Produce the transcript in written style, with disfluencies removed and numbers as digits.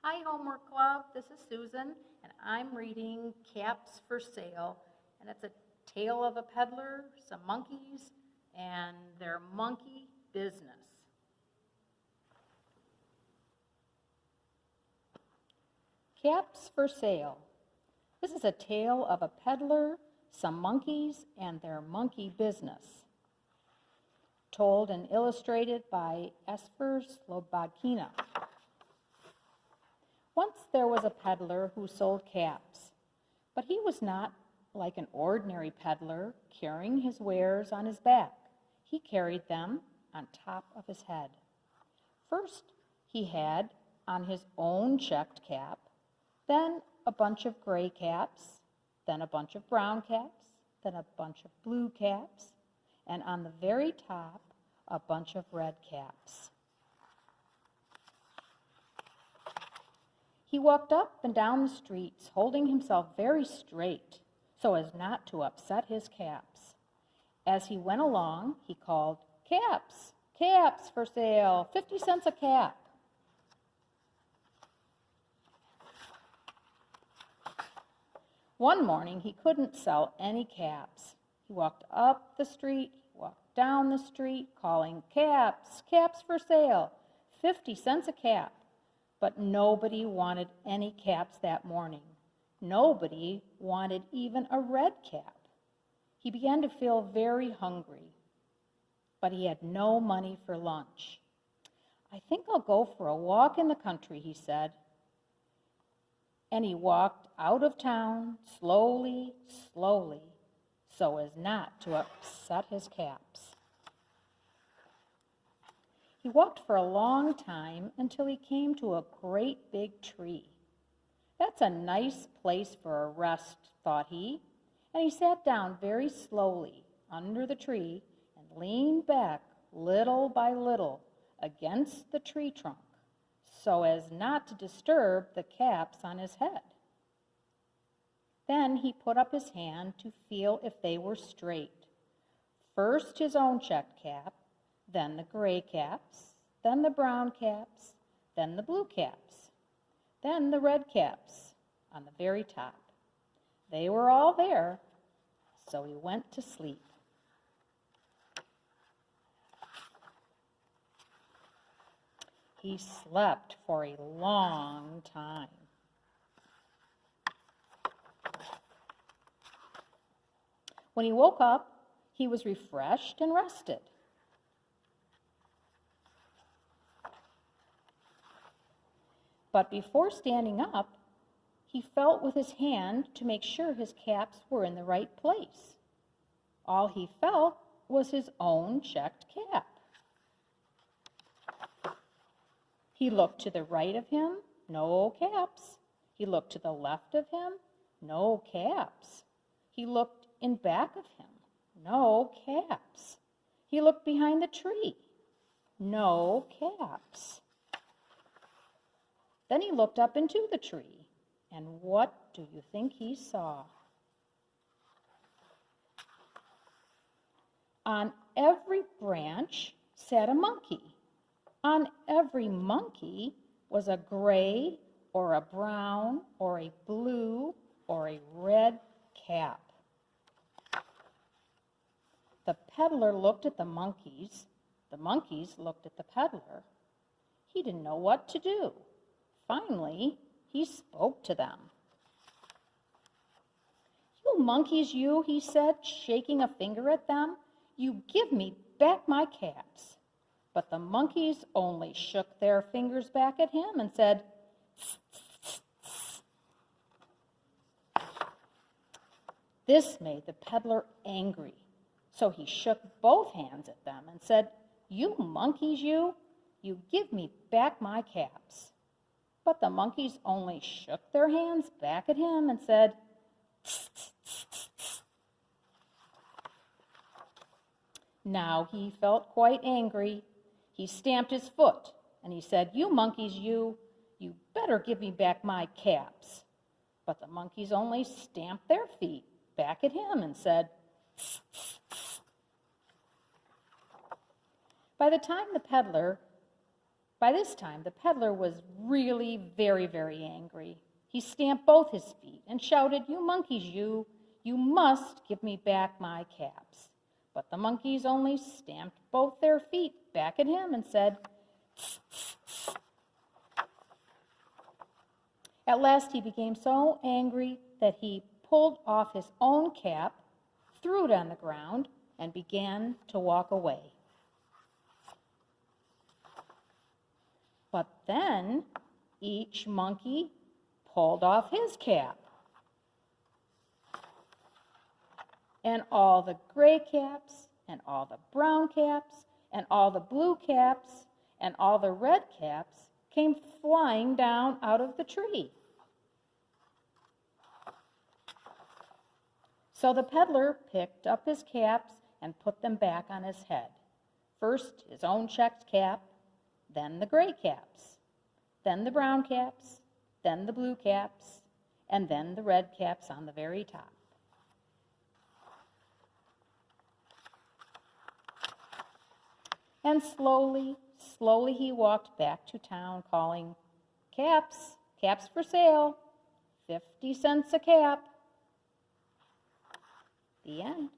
Hi, Homework Club. This is Susan, and I'm reading Caps for Sale. And it's a tale of a peddler, some monkeys, and their monkey business. Caps for Sale. This is a tale of a peddler, some monkeys, and their monkey business. Told and illustrated by Esfer Slobodkina. Once there was a peddler who sold caps, but he was not like an ordinary peddler carrying his wares on his back. He carried them on top of his head. First, he had on his own checked cap, then a bunch of gray caps, then a bunch of brown caps, then a bunch of blue caps, and on the very top, a bunch of red caps. He walked up and down the streets, holding himself very straight so as not to upset his caps. As he went along, he called, "Caps, caps for sale, 50 cents a cap." One morning, he couldn't sell any caps. He walked up the street, he walked down the street, calling, "Caps, caps for sale, 50 cents a cap." But nobody wanted any caps that morning. Nobody wanted even a red cap. He began to feel very hungry, but he had no money for lunch. "I think I'll go for a walk in the country," he said. And he walked out of town slowly, slowly, so as not to upset his caps. He walked for a long time until he came to a great big tree. "That's a nice place for a rest," thought he, and he sat down very slowly under the tree and leaned back little by little against the tree trunk so as not to disturb the caps on his head. Then he put up his hand to feel if they were straight. First his own checked cap, then the gray caps, then the brown caps, then the blue caps, then the red caps on the very top. They were all there, so he went to sleep. He slept for a long time. When he woke up, he was refreshed and rested. But before standing up, he felt with his hand to make sure his caps were in the right place. All he felt was his own checked cap. He looked to the right of him, no caps. He looked to the left of him, no caps. He looked in back of him, no caps. He looked behind the tree, no caps. Then he looked up into the tree, and what do you think he saw? On every branch sat a monkey. On every monkey was a gray or a brown or a blue or a red cap. The peddler looked at the monkeys looked at the peddler. He didn't know what to do. Finally, he spoke to them. "You monkeys, you," he said, shaking a finger at them, "you give me back my caps." But the monkeys only shook their fingers back at him and said, "Tss, tss, tss." This made the peddler angry, so he shook both hands at them and said, "You monkeys, you give me back my caps." But the monkeys only shook their hands back at him and said, "Tss, tss, tss, tss." Now he felt quite angry. He stamped his foot and he said, "You monkeys, you better give me back my caps." But the monkeys only stamped their feet back at him and said, "Tss, tss, tss." By the time the peddler By this time, the peddler was really very, very angry. He stamped both his feet and shouted, "You monkeys, you must give me back my caps." But the monkeys only stamped both their feet back at him and said, "Tss, tss, tss." At last he became so angry that he pulled off his own cap, threw it on the ground, and began to walk away. But then each monkey pulled off his cap. And all the gray caps, and all the brown caps, and all the blue caps, and all the red caps came flying down out of the tree. So the peddler picked up his caps and put them back on his head. First his own checked cap, then the gray caps, then the brown caps, then the blue caps, and then the red caps on the very top. And slowly, slowly he walked back to town calling, "Caps, caps for sale, 50 cents a cap." The end.